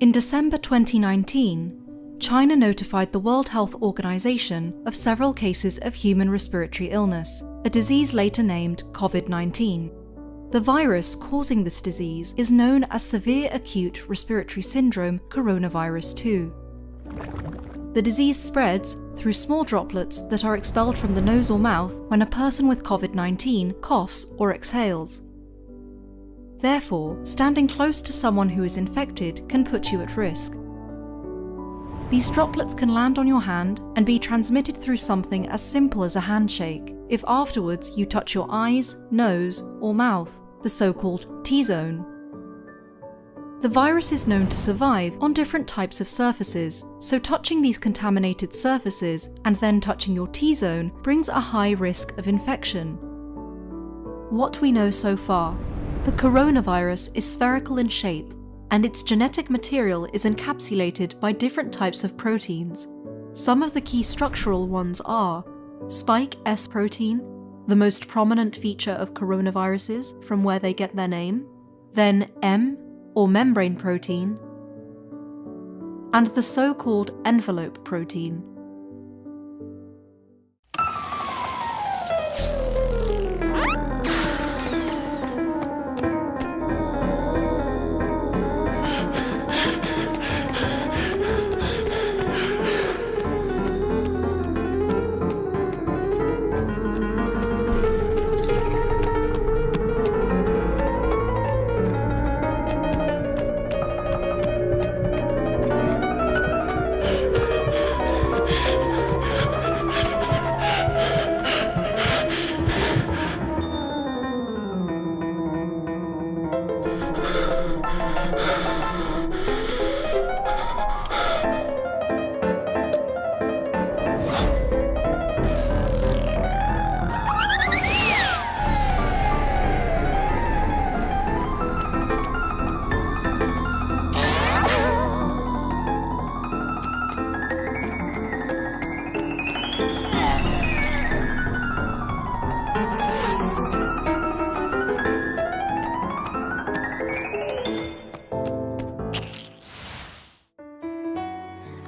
In December 2019, China notified the World Health Organization of several cases of human respiratory illness, a disease later named COVID-19. The virus causing this disease is known as severe acute respiratory syndrome coronavirus 2. The disease spreads through small droplets that are expelled from the nose or mouth when a person with COVID-19 coughs or exhales. Therefore, standing close to someone who is infected can put you at risk. These droplets can land on your hand and be transmitted through something as simple as a handshake, if afterwards you touch your eyes, nose, or mouth, the so-called T-zone. The virus is known to survive on different types of surfaces, so touching these contaminated surfaces and then touching your T-zone brings a high risk of infection. What we know so far: the coronavirus is spherical in shape, and its genetic material is encapsulated by different types of proteins. Some of the key structural ones are spike S protein, the most prominent feature of coronaviruses from where they get their name, then M, or membrane protein, and the so-called envelope protein.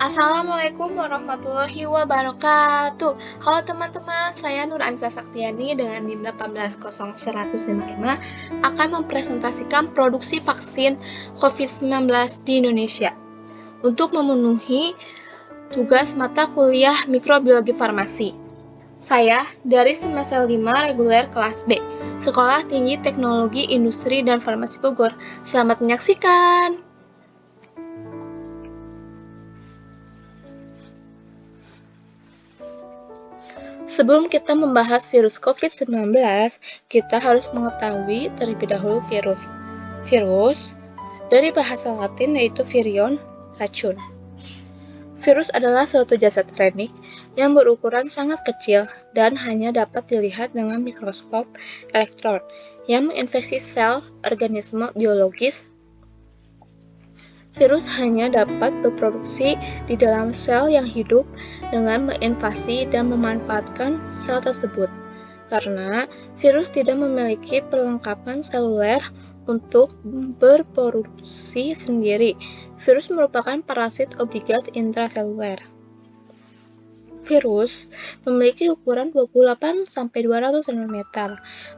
Assalamualaikum warahmatullahi wabarakatuh. Halo teman-teman, saya Nur Anissa Saktiani dengan NIM 1800105 akan mempresentasikan produksi vaksin COVID-19 di Indonesia untuk memenuhi tugas mata kuliah mikrobiologi farmasi. Saya dari semester 5 reguler kelas B, Sekolah Tinggi Teknologi Industri dan Farmasi Bogor. Selamat menyaksikan. Sebelum kita membahas virus COVID-19, kita harus mengetahui terlebih dahulu virus. Virus dari bahasa Latin yaitu virion, racun. Virus adalah suatu jasad klinik yang berukuran sangat kecil dan hanya dapat dilihat dengan mikroskop elektron yang menginfeksi sel organisme biologis. Virus hanya dapat berproduksi di dalam sel yang hidup dengan menginvasi dan memanfaatkan sel tersebut. Karena virus tidak memiliki perlengkapan seluler untuk berproduksi sendiri, virus merupakan parasit obligat intraseluler. Virus memiliki ukuran 28-200 nm.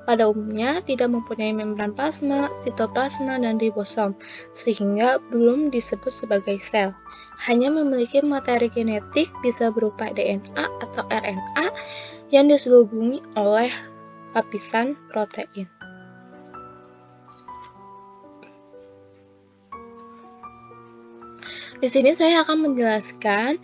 Pada umumnya tidak mempunyai membran plasma, sitoplasma, dan ribosom, sehingga belum disebut sebagai sel. Hanya memiliki materi genetik bisa berupa DNA atau RNA yang diselubungi oleh lapisan protein. Di sini saya akan menjelaskan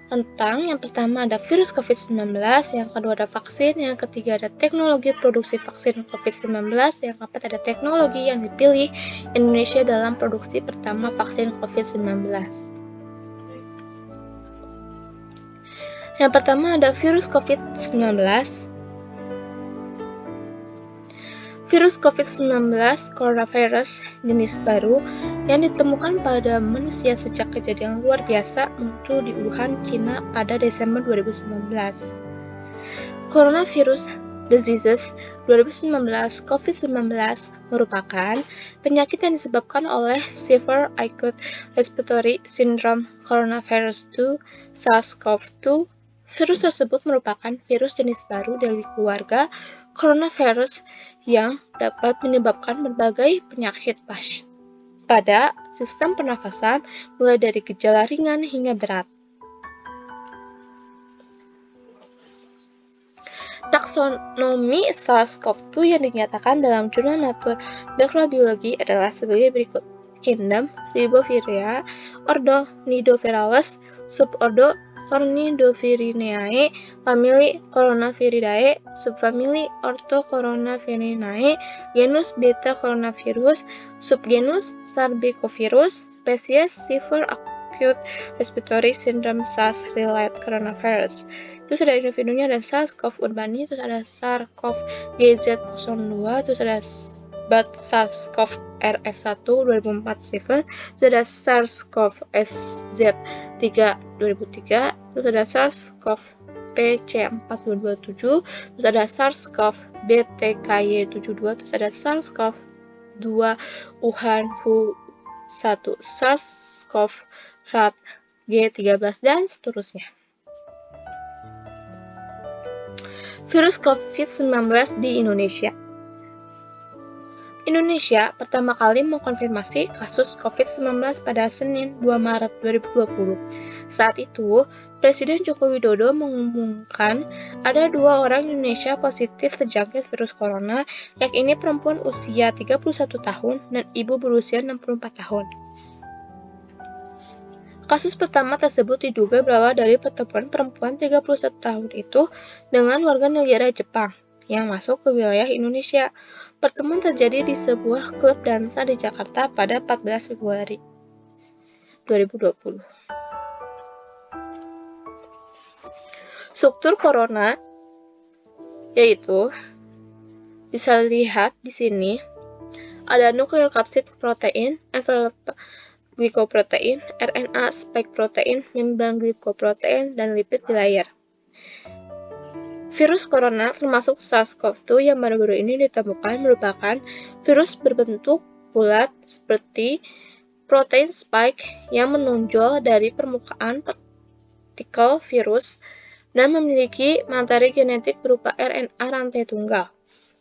tentang yang pertama ada virus COVID-19, yang kedua ada vaksin, yang ketiga ada teknologi produksi vaksin COVID-19, yang keempat ada teknologi yang dipilih Indonesia dalam produksi pertama vaksin COVID-19. Yang pertama ada virus COVID-19. Virus COVID-19 coronavirus jenis baru yang ditemukan pada manusia sejak kejadian luar biasa muncul di Wuhan, Cina pada Desember 2019. Coronavirus Diseases 2019, COVID-19 merupakan penyakit yang disebabkan oleh Severe Acute Respiratory Syndrome Coronavirus 2 SARS-CoV-2. Virus tersebut merupakan virus jenis baru dari keluarga coronavirus yang dapat menyebabkan berbagai penyakit pada sistem pernafasan, mulai dari gejala ringan hingga berat. Taksonomi SARS-CoV-2 yang dinyatakan dalam jurnal Nature Microbiology adalah sebagai berikut. Kingdom Riboviridae, Ordo Nidovirales, Subordo Cornidovirinae, Family Coronaviridae, Subfamily Orthocoronavirinae, Genus Beta Coronavirus, Subgenus Sarbecovirus, Spesies Severe Acute Respiratory Syndrome SARS-related Coronavirus. Terus ada individunya, ada SARS-CoV urbani, terus ada SARS-CoV-GZ02, terus ada SARS-CoV-RF1 2004 Stephen, terus ada SARS-CoV-SZ3 2003, terus ada SARS-CoV-PC4 2027, terus ada SARS-CoV-BTKY72, terus ada SARS-CoV-2 Wuhan Hu1, SARS-CoV-RAT G13, dan seterusnya. Virus COVID-19 di Indonesia. Indonesia pertama kali mengkonfirmasi kasus COVID-19 pada Senin 2 Maret 2020. Saat itu, Presiden Joko Widodo mengumumkan ada 2 orang Indonesia positif terjangkit virus corona, yakni perempuan usia 31 tahun dan ibu berusia 64 tahun. Kasus pertama tersebut diduga berawal dari pertemuan perempuan 31 tahun itu dengan warga negara Jepang yang masuk ke wilayah Indonesia. Pertemuan terjadi di sebuah klub dansa di Jakarta pada 14 Februari 2020. Struktur corona yaitu bisa dilihat di sini ada nukleokapsid protein, envelope glikoprotein, RNA spike protein, membran glikoprotein, dan lipid bilayer. Virus corona termasuk SARS-CoV-2 yang baru-baru ini ditemukan merupakan virus berbentuk bulat seperti protein spike yang menonjol dari permukaan partikel virus dan memiliki materi genetik berupa RNA rantai tunggal.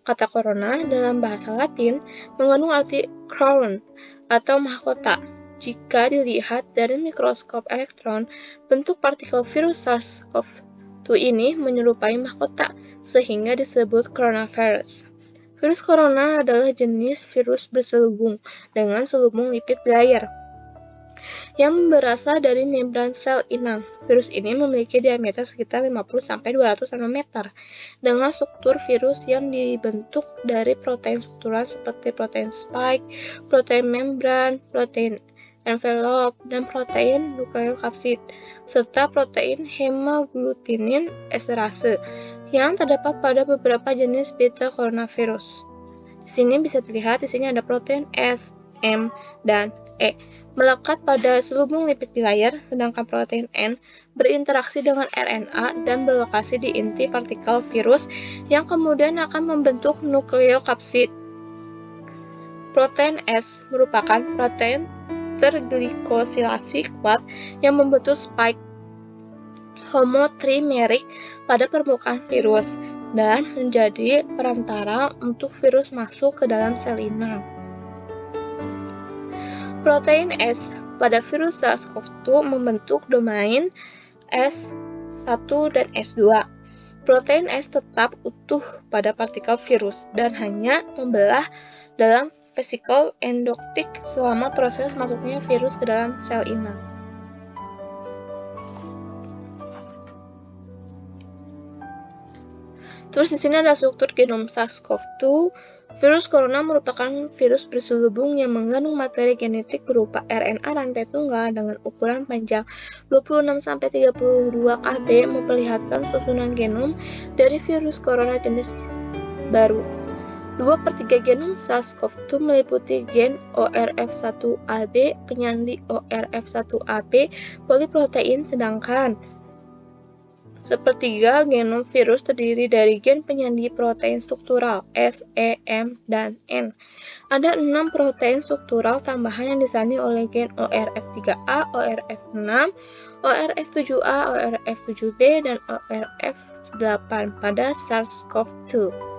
Kata corona dalam bahasa Latin mengandung arti crown atau mahkota. Jika dilihat dari mikroskop elektron, bentuk partikel virus SARS-CoV-2 ini menyerupai mahkota, sehingga disebut coronavirus. Virus corona adalah jenis virus berselubung dengan selubung lipid bilayer yang berasal dari membran sel inang. Virus ini memiliki diameter sekitar 50-200 nanometer dengan struktur virus yang dibentuk dari protein struktural seperti protein spike, protein membran, protein envelope, dan protein nukleokapsid, serta protein hemagglutinин esterase yang terdapat pada beberapa jenis beta coronavirus. Di sini bisa dilihat, di sini ada protein S, M, dan E melekat pada selubung lipid bilayer, sedangkan protein N berinteraksi dengan RNA dan berlokasi di inti partikel virus yang kemudian akan membentuk nukleokapsid. Protein S merupakan protein terglikosilasi kuat yang membentuk spike homotrimerik pada permukaan virus dan menjadi perantara untuk virus masuk ke dalam sel inang. Protein S pada virus SARS-CoV-2 membentuk domain S1 dan S2. Protein S tetap utuh pada partikel virus dan hanya membelah dalam vesikel endoktik selama proses masuknya virus ke dalam sel inang. Terus di sini ada struktur genom SARS-CoV-2. Virus corona merupakan virus berselubung yang mengandung materi genetik berupa RNA rantai tunggal dengan ukuran panjang 26-32 kb, memperlihatkan susunan genom dari virus corona jenis baru. 2/3 genom SARS-CoV-2 meliputi gen ORF1ab, penyandi ORF1ab, poliprotein, sedangkan Sepertiga genom virus terdiri dari gen penyandi protein struktural S, E, M, dan N. Ada 6 protein struktural tambahan yang disandi oleh gen ORF3A, ORF6, ORF7A, ORF7B, dan ORF8 pada SARS-CoV-2.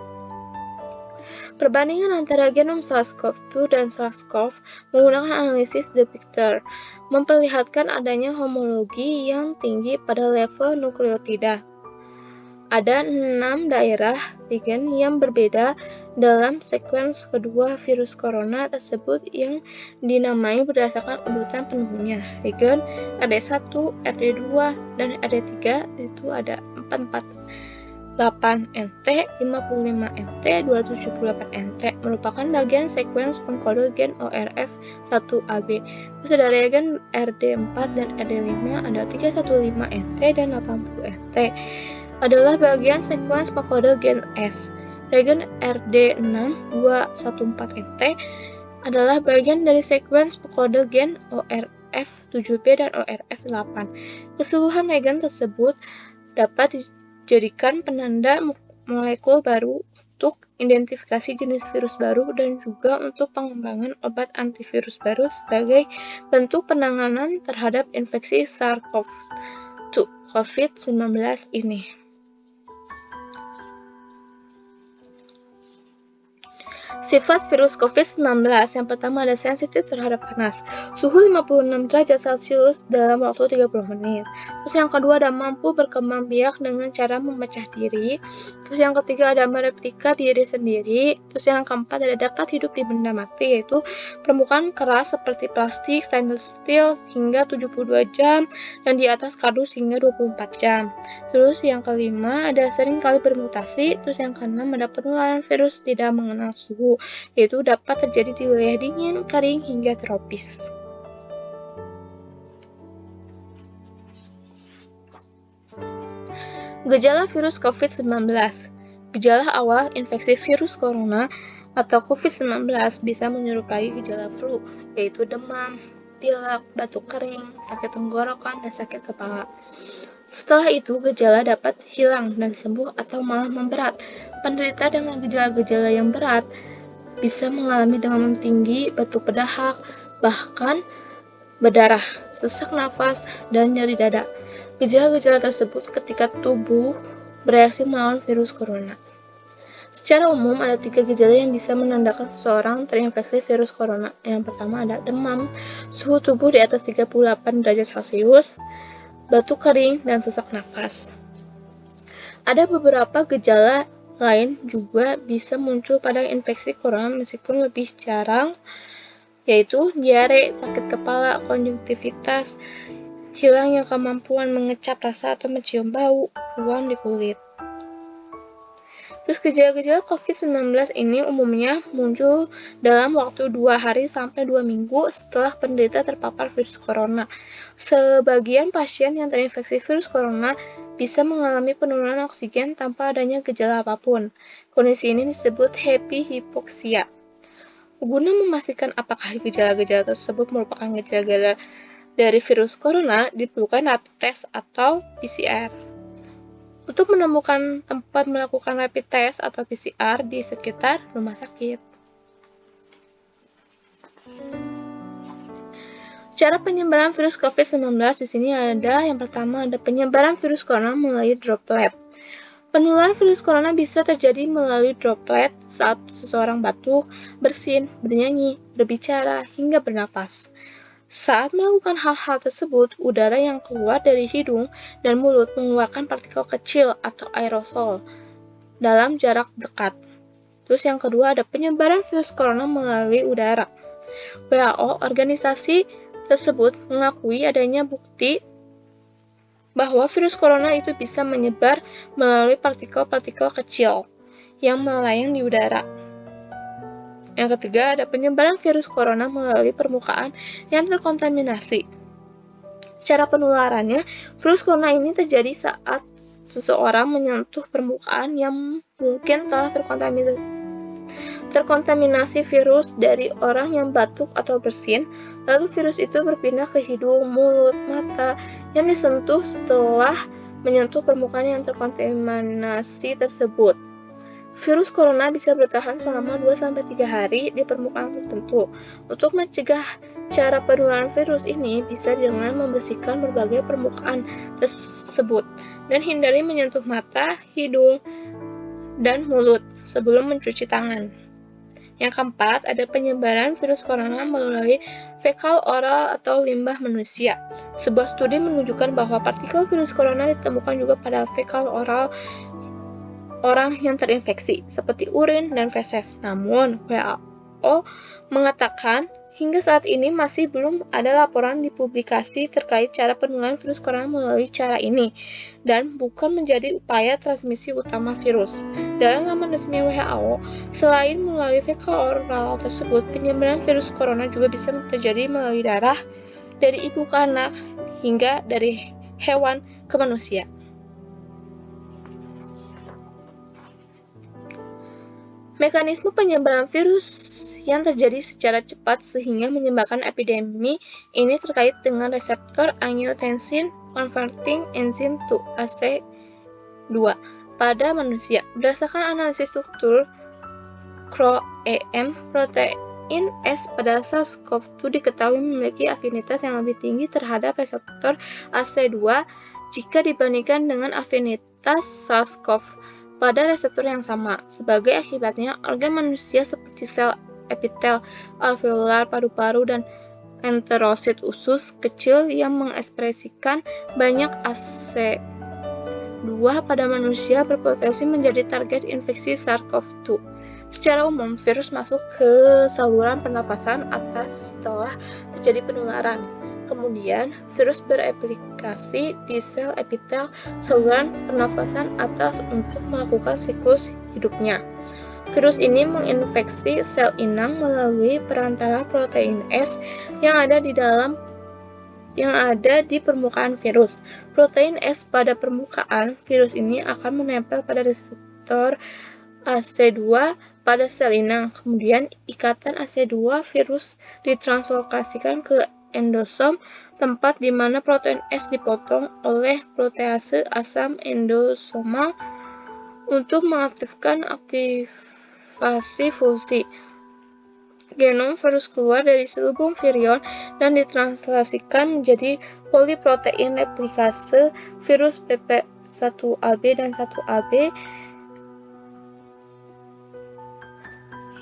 Perbandingan antara genom SARS-CoV-2 dan SARS-CoV menggunakan analisis Depictor memperlihatkan adanya homologi yang tinggi pada level nukleotida. Ada 6 daerah regen yang berbeda dalam sekuens kedua virus corona tersebut yang dinamai berdasarkan urutan penuhnya. Regen RD1, RD2, dan RD3 itu ada 448 NT, 55 NT, 278 NT merupakan bagian sekuens pengkode gen ORF1AB. Terus ada regen RD4 dan RD5 ada 315 NT dan 80 NT adalah bagian sekuens pengkode gen S. Regen RD6 214 NT adalah bagian dari sekuens pengkode gen ORF7B dan ORF8. Keseluruhan regen tersebut dapat dijadikan penanda molekul baru untuk identifikasi jenis virus baru dan juga untuk pengembangan obat antivirus baru sebagai bentuk penanganan terhadap infeksi SARS-CoV-2 COVID-19 ini. Sifat virus COVID-19 yang pertama ada sensitif terhadap panas, suhu 56 derajat Celcius dalam waktu 30 menit. Terus yang kedua ada mampu berkembang biak dengan cara memecah diri. Terus yang ketiga ada mereplika diri sendiri. Terus yang keempat ada dapat hidup di benda mati, yaitu permukaan keras seperti plastik, stainless steel hingga 72 jam dan di atas kardus hingga 24 jam. Terus yang kelima ada sering kali bermutasi. Terus yang keenam ada penularan virus tidak mengenal suhu, yaitu dapat terjadi di wilayah dingin, kering, hingga tropis. Gejala virus COVID-19. Gejala awal infeksi virus corona atau COVID-19 bisa menyerupai gejala flu, yaitu demam, pilek, batuk kering, sakit tenggorokan, dan sakit kepala. Setelah itu, gejala dapat hilang dan sembuh atau malah memberat. Penderita dengan gejala-gejala yang berat bisa mengalami demam tinggi, batuk berdahak, bahkan berdarah, sesak nafas, dan nyeri dada. Gejala-gejala tersebut ketika tubuh bereaksi melawan virus corona. Secara umum, ada 3 gejala yang bisa menandakan seseorang terinfeksi virus corona. Yang pertama ada demam, suhu tubuh di atas 38 derajat Celcius, batuk kering, dan sesak nafas. Ada beberapa gejala lain juga bisa muncul pada infeksi corona meskipun lebih jarang, yaitu diare, sakit kepala, konjungtivitis, hilangnya kemampuan mengecap rasa atau mencium bau, ruam di kulit. Terus gejala-gejala COVID-19 ini umumnya muncul dalam waktu 2 hari sampai 2 minggu setelah penderita terpapar virus corona. Sebagian pasien yang terinfeksi virus corona bisa mengalami penurunan oksigen tanpa adanya gejala apapun. Kondisi ini disebut happy hypoxia. Guna memastikan apakah gejala-gejala tersebut merupakan gejala dari virus corona, diperlukan rapid test atau PCR. Untuk menemukan tempat melakukan rapid test atau PCR di sekitar rumah sakit. Cara penyebaran virus COVID-19 di sini ada yang pertama ada penyebaran virus corona melalui droplet. Penularan virus corona bisa terjadi melalui droplet saat seseorang batuk, bersin, bernyanyi, berbicara, hingga bernapas. Saat melakukan hal-hal tersebut, udara yang keluar dari hidung dan mulut mengeluarkan partikel kecil atau aerosol dalam jarak dekat. Terus yang kedua ada penyebaran virus corona melalui udara. WHO, organisasi tersebut mengakui adanya bukti bahwa virus corona itu bisa menyebar melalui partikel-partikel kecil yang melayang di udara. Yang ketiga, ada penyebaran virus corona melalui permukaan yang terkontaminasi. Cara penularannya, virus corona ini terjadi saat seseorang menyentuh permukaan yang mungkin telah terkontaminasi virus dari orang yang batuk atau bersin, lalu virus itu berpindah ke hidung, mulut, mata yang disentuh setelah menyentuh permukaan yang terkontaminasi tersebut. Virus corona bisa bertahan selama 2-3 hari di permukaan tertentu. Untuk mencegah cara penularan virus ini bisa dengan membersihkan berbagai permukaan tersebut dan hindari menyentuh mata, hidung, dan mulut sebelum mencuci tangan. Yang keempat, ada penyebaran virus corona melalui fekal oral atau limbah manusia. Sebuah studi menunjukkan bahwa partikel virus corona ditemukan juga pada fekal oral orang yang terinfeksi, seperti urin dan feses. Namun, WHO mengatakan hingga saat ini masih belum ada laporan dipublikasi terkait cara penularan virus corona melalui cara ini, dan bukan menjadi upaya transmisi utama virus. Dalam laman resmi WHO, selain melalui fekal oral tersebut, penyebaran virus corona juga bisa terjadi melalui darah dari ibu ke anak hingga dari hewan ke manusia. Mekanisme penyebaran virus yang terjadi secara cepat sehingga menyebabkan epidemi ini terkait dengan reseptor angiotensin converting enzyme 2 AC2 pada manusia. Berdasarkan analisis struktur CRO-EM, protein S pada SARS-CoV-2 diketahui memiliki afinitas yang lebih tinggi terhadap reseptor AC2 jika dibandingkan dengan afinitas SARS-CoV pada reseptor yang sama. Sebagai akibatnya, organ manusia seperti sel epitel alveolar paru-paru dan enterosit usus kecil yang mengekspresikan banyak AC2 pada manusia berpotensi menjadi target infeksi SARS-CoV-2. Secara umum, virus masuk ke saluran pernafasan atas setelah terjadi penularan. Kemudian, virus bereplikasi di sel epitel saluran pernafasan atas untuk melakukan siklus hidupnya. Virus ini menginfeksi sel inang melalui perantara protein S yang ada di permukaan virus. Protein S pada permukaan virus ini akan menempel pada reseptor AC2 pada sel inang. Kemudian, ikatan AC2 virus ditranslokasikan ke endosom, tempat di mana protein S dipotong oleh protease asam endosomal untuk mengaktifkan aktivasi fungsi. Genom virus keluar dari selubung virion dan ditranslasikan menjadi poliprotein replikase virus PP1AB dan 1AB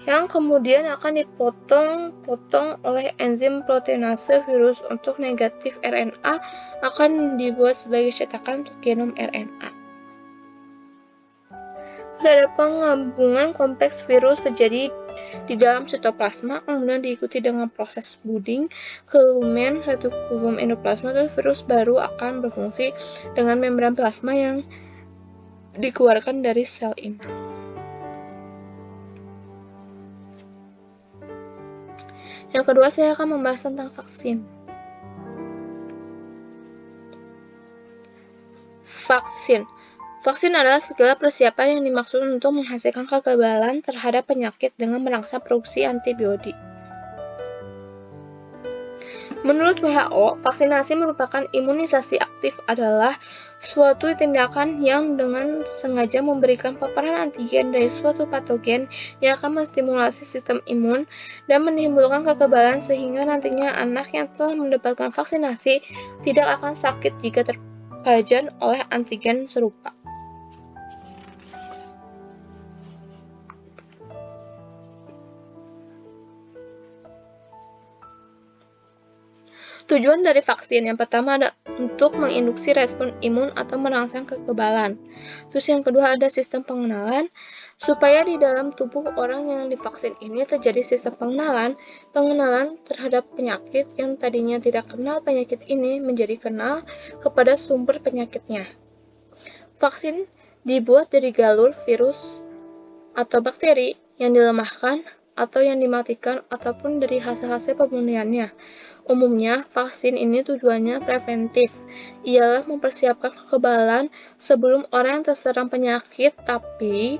yang kemudian akan dipotong-potong oleh enzim proteinase. Virus untuk negatif RNA akan dibuat sebagai cetakan untuk genom RNA. Ada penggabungan kompleks virus terjadi di dalam sitoplasma, kemudian diikuti dengan proses budding ke lumen retikulum endoplasma, dan virus baru akan berfungsi dengan membran plasma yang dikeluarkan dari sel inang. Yang kedua, saya akan membahas tentang vaksin. Vaksin adalah segala persiapan yang dimaksud untuk menghasilkan kekebalan terhadap penyakit dengan merangsang produksi antibodi. Menurut WHO, vaksinasi merupakan imunisasi aktif adalah suatu tindakan yang dengan sengaja memberikan paparan antigen dari suatu patogen yang akan menstimulasi sistem imun dan menimbulkan kekebalan sehingga nantinya anak yang telah mendapatkan vaksinasi tidak akan sakit jika terpajan oleh antigen serupa. Tujuan dari vaksin yang pertama ada untuk menginduksi respon imun atau merangsang kekebalan. Terus yang kedua ada sistem pengenalan, supaya di dalam tubuh orang yang divaksin ini terjadi sistem pengenalan terhadap penyakit yang tadinya tidak kenal penyakit ini menjadi kenal kepada sumber penyakitnya. Vaksin dibuat dari galur virus atau bakteri yang dilemahkan atau yang dimatikan ataupun dari hasil-hasil pemurniannya. Umumnya, vaksin ini tujuannya preventif, ialah mempersiapkan kekebalan sebelum orang yang terserang penyakit, tapi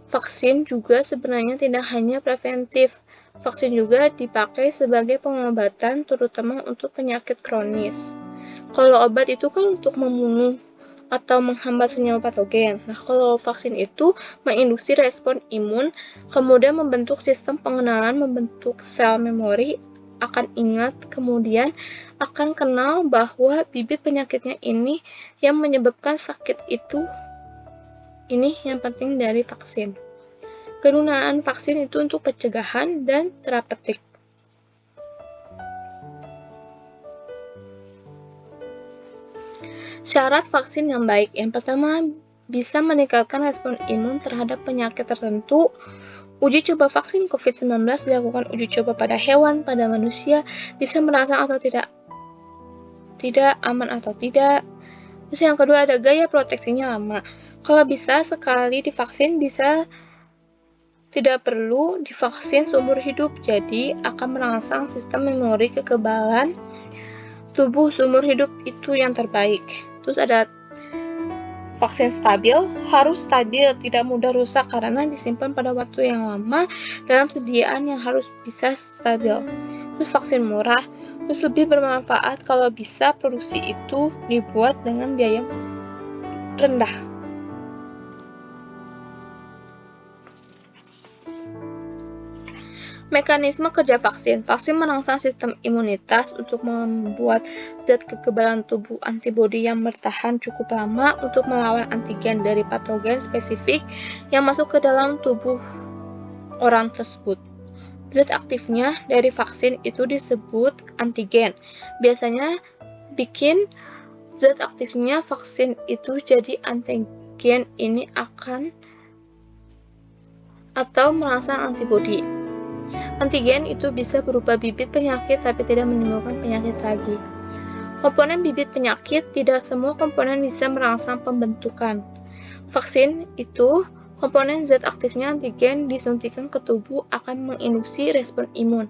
vaksin juga sebenarnya tidak hanya preventif. Vaksin juga dipakai sebagai pengobatan, terutama untuk penyakit kronis. Kalau obat itu kan untuk membunuh atau menghambat senyawa patogen. Nah, kalau vaksin itu menginduksi respon imun, kemudian membentuk sistem pengenalan, membentuk sel memori, akan ingat, kemudian akan kenal bahwa bibit penyakitnya ini yang menyebabkan sakit itu. Ini yang penting dari vaksin. Kegunaan vaksin itu untuk pencegahan dan terapeutik. Syarat vaksin yang baik. Yang pertama, bisa meningkatkan respon imun terhadap penyakit tertentu. Uji coba vaksin COVID-19 dilakukan uji coba pada hewan, pada manusia, bisa merangsang atau tidak, aman atau tidak. Terus yang kedua, ada gaya proteksinya lama. Kalau bisa sekali divaksin, bisa tidak perlu divaksin seumur hidup, jadi akan merangsang sistem memori kekebalan tubuh seumur hidup itu yang terbaik. Terus ada vaksin stabil, harus stabil, tidak mudah rusak karena disimpan pada waktu yang lama dalam sediaan yang harus bisa stabil. Terus vaksin murah, terus lebih bermanfaat kalau bisa produksi itu dibuat dengan biaya rendah. Mekanisme kerja vaksin. Vaksin merangsang sistem imunitas untuk membuat zat kekebalan tubuh antibodi yang bertahan cukup lama untuk melawan antigen dari patogen spesifik yang masuk ke dalam tubuh orang tersebut. Zat aktifnya dari vaksin itu disebut antigen. Biasanya bikin zat aktifnya vaksin itu jadi antigen ini akan atau merangsang antibodi. Antigen itu bisa berupa bibit penyakit tapi tidak menimbulkan penyakit lagi. Komponen bibit penyakit, tidak semua komponen bisa merangsang pembentukan. Vaksin itu, komponen zat aktifnya antigen disuntikan ke tubuh akan menginduksi respon imun.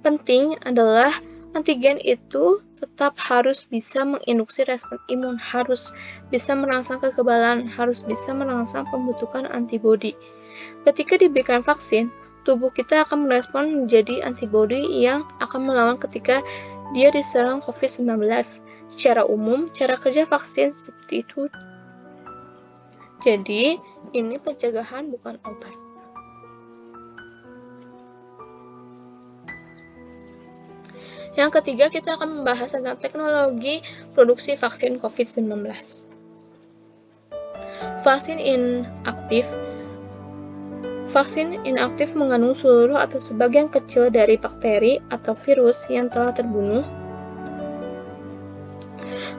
Penting adalah antigen itu tetap harus bisa menginduksi respon imun, harus bisa merangsang kekebalan, harus bisa merangsang pembentukan antibodi. Ketika diberikan vaksin, tubuh kita akan merespon menjadi antibodi yang akan melawan ketika dia diserang COVID-19. Secara umum, cara kerja vaksin seperti itu. Jadi, ini pencegahan bukan obat. Yang ketiga, kita akan membahas tentang teknologi produksi vaksin COVID-19. Vaksin inaktif. Vaksin inaktif mengandung seluruh atau sebagian kecil dari bakteri atau virus yang telah terbunuh.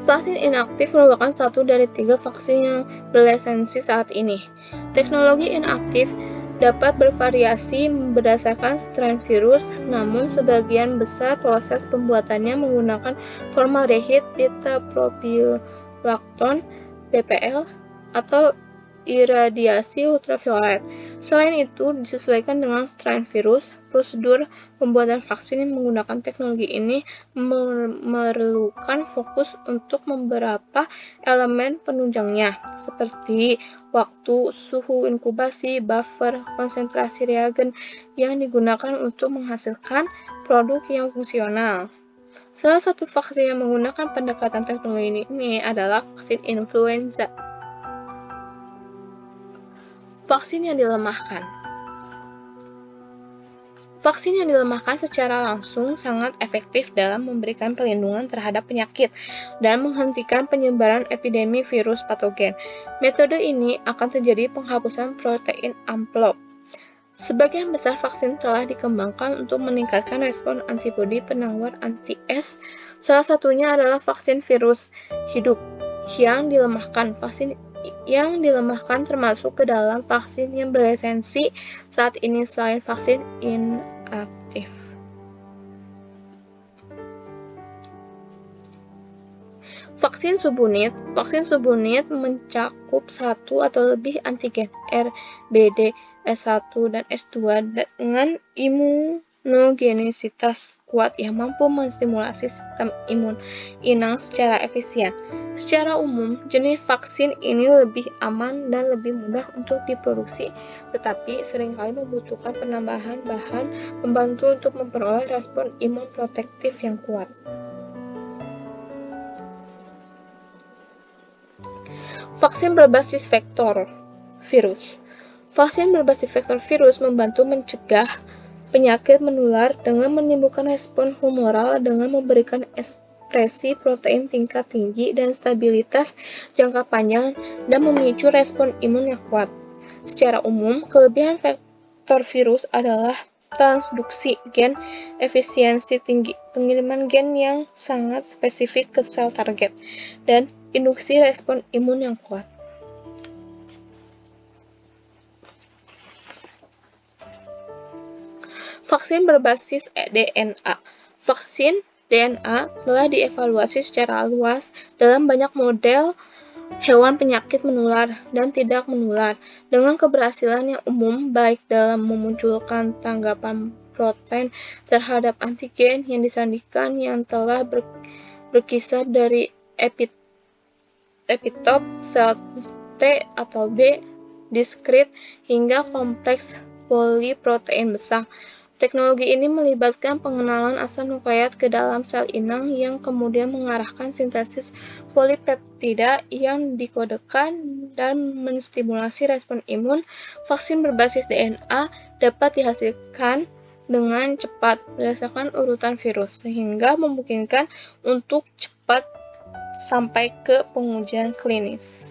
Vaksin inaktif merupakan satu dari 3 vaksin yang berlisensi saat ini. Teknologi inaktif dapat bervariasi berdasarkan strain virus, namun sebagian besar proses pembuatannya menggunakan formaldehid, beta-propylactone, BPL, atau iradiasi ultraviolet. Selain itu, disesuaikan dengan strain virus, prosedur pembuatan vaksin yang menggunakan teknologi ini memerlukan fokus untuk beberapa elemen penunjangnya, seperti waktu, suhu inkubasi, buffer, konsentrasi reagen yang digunakan untuk menghasilkan produk yang fungsional. Salah satu vaksin yang menggunakan pendekatan teknologi ini adalah vaksin influenza. Vaksin yang dilemahkan. Vaksin yang dilemahkan secara langsung sangat efektif dalam memberikan perlindungan terhadap penyakit dan menghentikan penyebaran epidemi virus patogen. Metode ini akan terjadi penghapusan protein amplop. Sebagian besar vaksin telah dikembangkan untuk meningkatkan respon antibodi penawar anti-S. Salah satunya adalah vaksin virus hidup yang dilemahkan. Vaksin yang dilemahkan termasuk ke dalam vaksin yang berlisensi saat ini selain vaksin inaktif. Vaksin subunit. Vaksin subunit mencakup satu atau lebih antigen RBD, S1 dan S2 dengan imunogenisitas kuat yang mampu menstimulasi sistem imun inang secara efisien. Secara umum, jenis vaksin ini lebih aman dan lebih mudah untuk diproduksi, tetapi seringkali membutuhkan penambahan bahan pembantu untuk memperoleh respon imun protektif yang kuat. Vaksin berbasis vektor virus. Vaksin berbasis vektor virus membantu mencegah penyakit menular dengan menimbulkan respon humoral dengan memberikan ekspresi protein tingkat tinggi dan stabilitas jangka panjang dan memicu respon imun yang kuat. Secara umum, kelebihan vektor virus adalah transduksi gen, efisiensi tinggi, pengiriman gen yang sangat spesifik ke sel target, dan induksi respon imun yang kuat. Vaksin berbasis DNA. Vaksin DNA telah dievaluasi secara luas dalam banyak model hewan penyakit menular dan tidak menular, dengan keberhasilan yang umum baik dalam memunculkan tanggapan protein terhadap antigen yang disandingkan yang telah berkisar dari epitop sel T atau B diskrit hingga kompleks poliprotein besar. Teknologi ini melibatkan pengenalan asam nukleat ke dalam sel inang yang kemudian mengarahkan sintesis polipeptida yang dikodekan dan menstimulasi respon imun. Vaksin berbasis DNA dapat dihasilkan dengan cepat berdasarkan urutan virus, sehingga memungkinkan untuk cepat sampai ke pengujian klinis.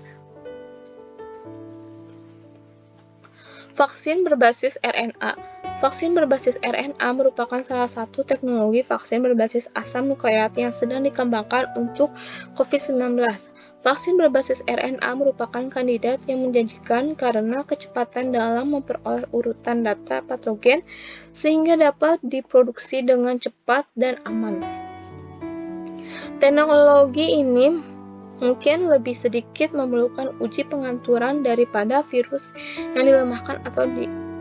Vaksin berbasis RNA. Vaksin berbasis RNA merupakan salah satu teknologi vaksin berbasis asam nukleat yang sedang dikembangkan untuk COVID-19. Vaksin berbasis RNA merupakan kandidat yang menjanjikan karena kecepatan dalam memperoleh urutan data patogen sehingga dapat diproduksi dengan cepat dan aman. Teknologi ini mungkin lebih sedikit memerlukan uji penganturan daripada virus yang dilemahkan atau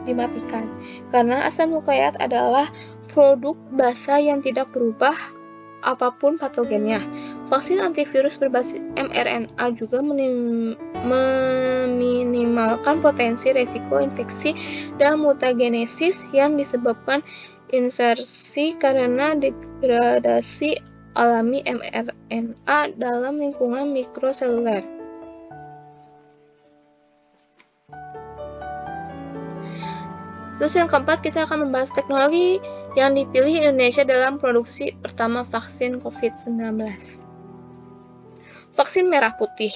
dimatikan, karena asam nukleat adalah produk basa yang tidak berubah apapun patogennya. Vaksin antivirus berbasis mRNA juga meminimalkan potensi resiko infeksi dan mutagenesis yang disebabkan insersi karena degradasi alami mRNA dalam lingkungan mikroseluler. Terus yang keempat, kita akan membahas teknologi yang dipilih Indonesia dalam produksi pertama vaksin COVID-19. Vaksin merah putih.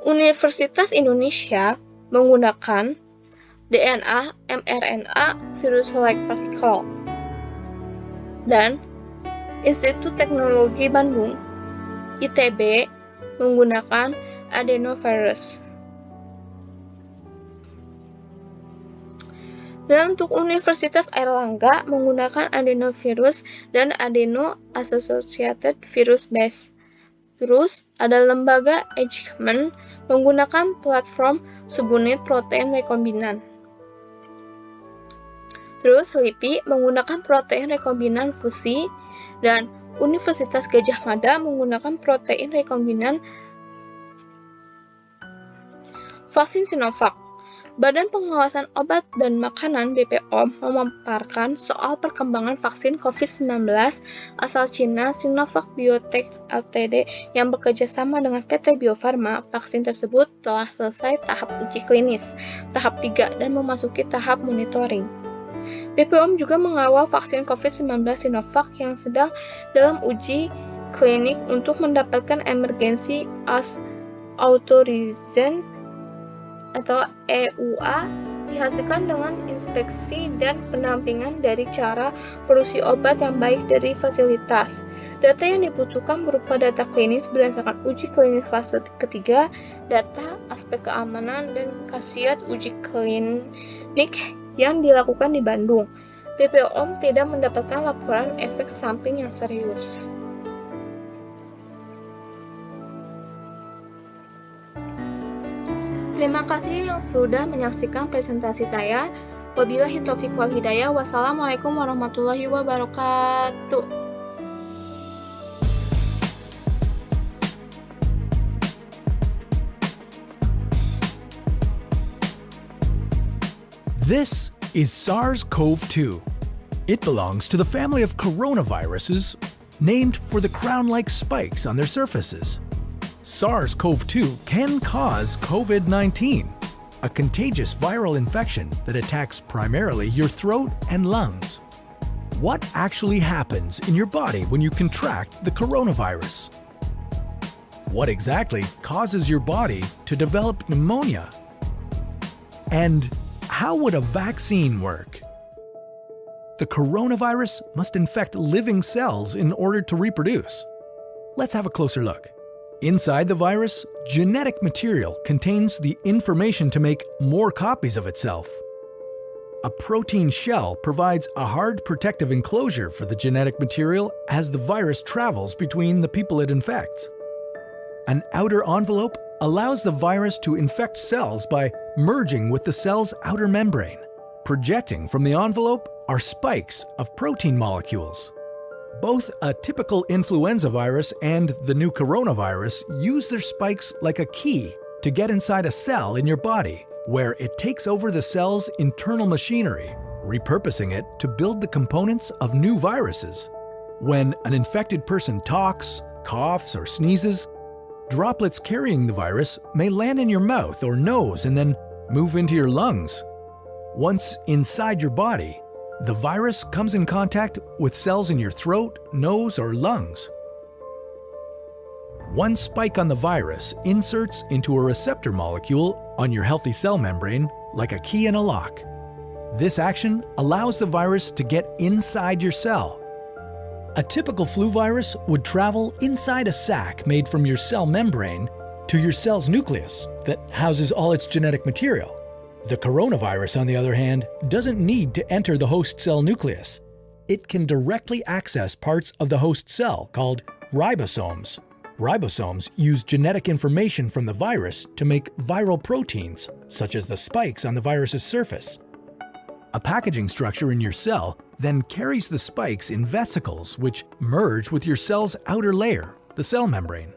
Universitas Indonesia menggunakan DNA mRNA virus-like particle dan Institut Teknologi Bandung ITB menggunakan adenovirus. Dan untuk Universitas Airlangga menggunakan adenovirus dan adeno-associated virus base. Terus ada lembaga Eijkman menggunakan platform subunit protein rekombinan. Terus LIPI menggunakan protein rekombinan fusi dan Universitas Gadjah Mada menggunakan protein rekombinan. Vaksin Sinovac. Badan Pengawasan Obat dan Makanan BPOM memaparkan soal perkembangan vaksin COVID-19 asal Cina Sinovac Biotech Ltd yang bekerja sama dengan PT Bio Farma. Vaksin tersebut telah selesai tahap uji klinis, tahap 3, dan memasuki tahap monitoring. BPOM juga mengawal vaksin COVID-19 Sinovac yang sedang dalam uji klinik untuk mendapatkan emergency use authorization atau EUA dihasilkan dengan inspeksi dan pendampingan dari cara produksi obat yang baik dari fasilitas. Data yang dibutuhkan berupa data klinis berdasarkan uji klinis fase ketiga, data aspek keamanan dan khasiat uji klinik yang dilakukan di Bandung. BPOM tidak mendapatkan laporan efek samping yang serius. Terima kasih yang sudah menyaksikan presentasi saya. Wabillahi taufiq wal hidayah. Wassalamualaikum warahmatullahi wabarakatuh. This is SARS-CoV-2. It belongs to the family of coronaviruses named for the crown-like spikes on their surfaces. SARS-CoV-2 can cause COVID-19, a contagious viral infection that attacks primarily your throat and lungs. What actually happens in your body when you contract the coronavirus? What exactly causes your body to develop pneumonia? And how would a vaccine work? The coronavirus must infect living cells in order to reproduce. Let's have a closer look. Inside the virus, genetic material contains the information to make more copies of itself. A protein shell provides a hard protective enclosure for the genetic material as the virus travels between the people it infects. An outer envelope allows the virus to infect cells by merging with the cell's outer membrane. Projecting from the envelope are spikes of protein molecules. Both a typical influenza virus and the new coronavirus use their spikes like a key to get inside a cell in your body, where it takes over the cell's internal machinery, repurposing it to build the components of new viruses. When an infected person talks, coughs, or sneezes, droplets carrying the virus may land in your mouth or nose and then move into your lungs. Once inside your body, the virus comes in contact with cells in your throat, nose, or lungs. One spike on the virus inserts into a receptor molecule on your healthy cell membrane like a key in a lock. This action allows the virus to get inside your cell. A typical flu virus would travel inside a sac made from your cell membrane to your cell's nucleus that houses all its genetic material. The coronavirus, on the other hand, doesn't need to enter the host cell nucleus. It can directly access parts of the host cell called ribosomes. Ribosomes use genetic information from the virus to make viral proteins, such as the spikes on the virus's surface. A packaging structure in your cell then carries the spikes in vesicles which merge with your cell's outer layer, the cell membrane.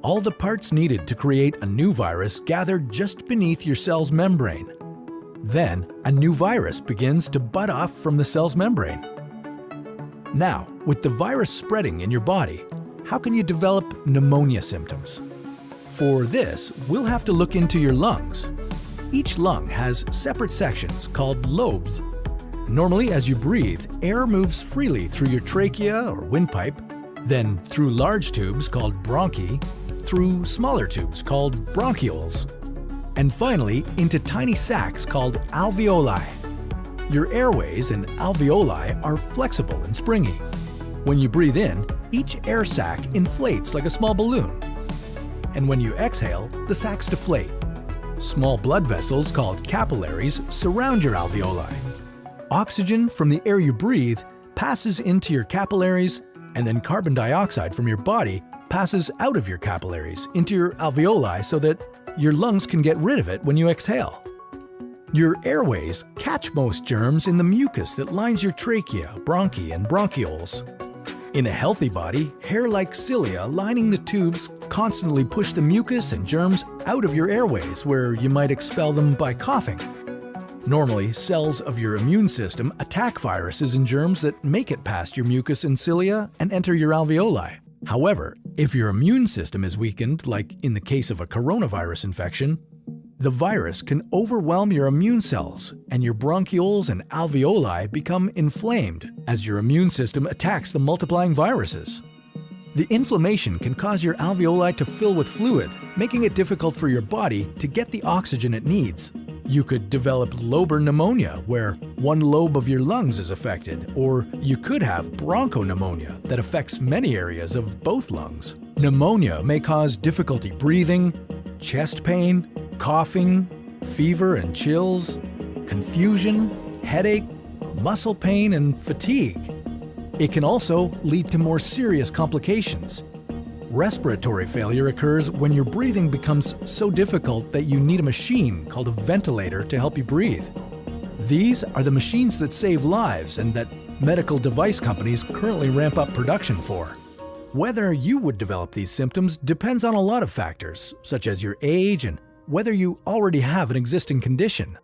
All the parts needed to create a new virus gather just beneath your cell's membrane. Then, a new virus begins to bud off from the cell's membrane. Now, with the virus spreading in your body, how can you develop pneumonia symptoms? For this, we'll have to look into your lungs. Each lung has separate sections called lobes. Normally, as you breathe, air moves freely through your trachea or windpipe, then through large tubes called bronchi, through smaller tubes called bronchioles, and finally into tiny sacs called alveoli. Your airways and alveoli are flexible and springy. When you breathe in, each air sac inflates like a small balloon. And when you exhale, the sacs deflate. Small blood vessels called capillaries surround your alveoli. Oxygen from the air you breathe passes into your capillaries, and then carbon dioxide from your body passes out of your capillaries into your alveoli so that your lungs can get rid of it when you exhale. Your airways catch most germs in the mucus that lines your trachea, bronchi, and bronchioles. In a healthy body, hair-like cilia lining the tubes constantly push the mucus and germs out of your airways, where you might expel them by coughing. Normally, cells of your immune system attack viruses and germs that make it past your mucus and cilia and enter your alveoli. However, if your immune system is weakened, like in the case of a coronavirus infection, the virus can overwhelm your immune cells, and your bronchioles and alveoli become inflamed as your immune system attacks the multiplying viruses. The inflammation can cause your alveoli to fill with fluid, making it difficult for your body to get the oxygen it needs. You could develop lobar pneumonia, where one lobe of your lungs is affected, or you could have bronchopneumonia that affects many areas of both lungs. Pneumonia may cause difficulty breathing, chest pain, coughing, fever and chills, confusion, headache, muscle pain, and fatigue. It can also lead to more serious complications. Respiratory failure occurs when your breathing becomes so difficult that you need a machine called a ventilator to help you breathe. These are the machines that save lives and that medical device companies currently ramp up production for. Whether you would develop these symptoms depends on a lot of factors, such as your age and whether you already have an existing condition.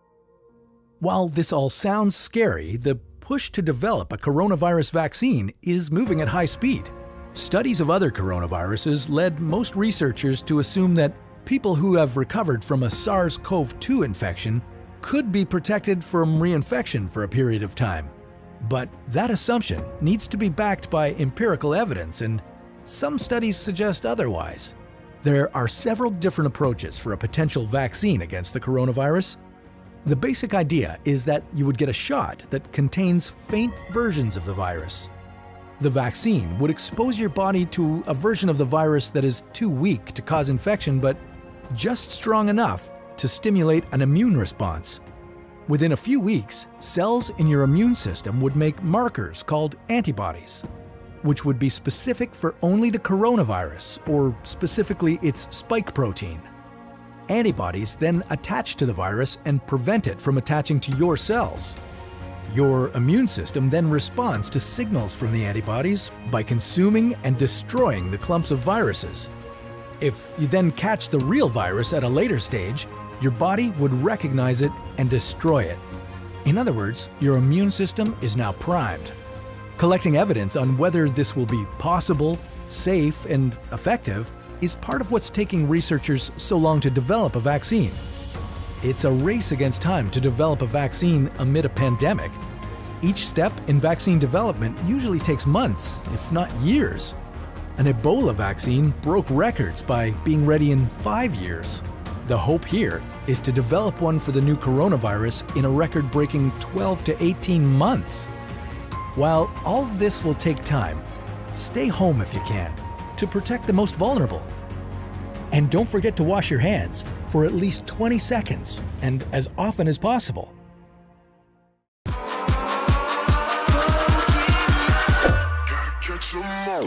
While this all sounds scary, the push to develop a coronavirus vaccine is moving at high speed. Studies of other coronaviruses led most researchers to assume that people who have recovered from a SARS-CoV-2 infection could be protected from reinfection for a period of time. But that assumption needs to be backed by empirical evidence, and some studies suggest otherwise. There are several different approaches for a potential vaccine against the coronavirus. The basic idea is that you would get a shot that contains faint versions of the virus. The vaccine would expose your body to a version of the virus that is too weak to cause infection, but just strong enough to stimulate an immune response. Within a few weeks, cells in your immune system would make markers called antibodies, which would be specific for only the coronavirus, or specifically its spike protein. Antibodies then attach to the virus and prevent it from attaching to your cells. Your immune system then responds to signals from the antibodies by consuming and destroying the clumps of viruses. If you then catch the real virus at a later stage, your body would recognize it and destroy it. In other words, your immune system is now primed. Collecting evidence on whether this will be possible, safe, and effective is part of what's taking researchers so long to develop a vaccine. It's a race against time to develop a vaccine amid a pandemic. Each step in vaccine development usually takes months, if not years. An Ebola vaccine broke records by being ready in 5 years. The hope here is to develop one for the new coronavirus in a record-breaking 12 to 18 months. While all of this will take time, stay home if you can, to protect the most vulnerable. And don't forget to wash your hands for at least 20 seconds and as often as possible. Gotta catch 'em all.